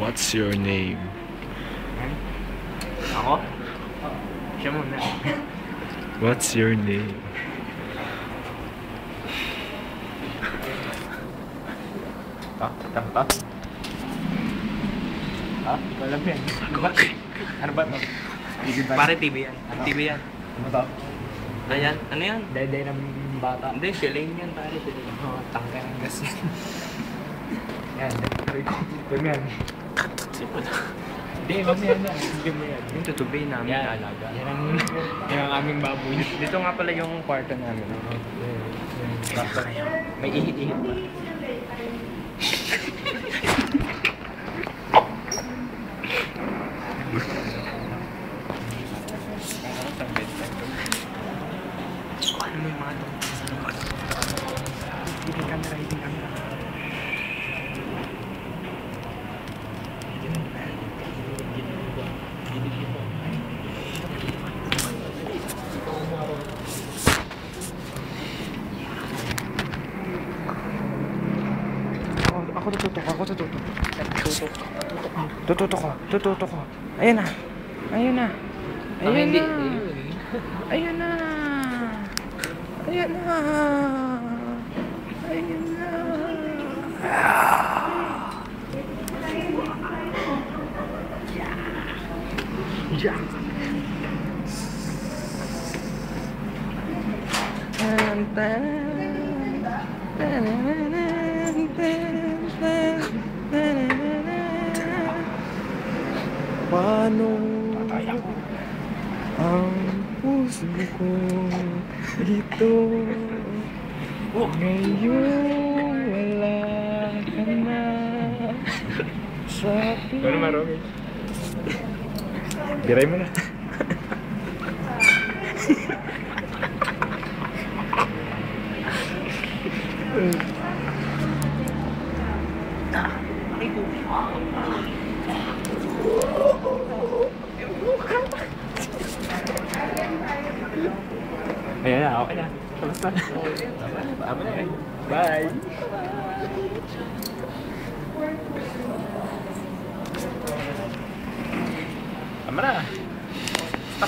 What's your name? Ako? Siya muna. What's your name? Tampa? Ha? Wala ba yan? Ano ba? Pare TV yan. TV yan. Ano to? Ayan. Ano yan? Day ng bata. Hindi, shilling yan pare. Oo, tangka ng gas yan. Yan, ito yan. Hindi, mamaya na. Hindi mo yan. Yung tutubay namin Yan. alaga. Yan ang aming baboy. Dito nga pala yung kwarto namin. May ihit-ihit pa. Ano mo yung mga ito? Hindi camera, hindi camera. Ako tututok ko. Ayan na. Ayan na. Ayan na. Ayan na. Ayan na. Ayan na. Yeah. Paano ang puso ko ito ngayon wala ka na sa piling. Ano marami? Biray mo na. Ayan na, okay na. Tapos na. Tama na. Bye! Tama na.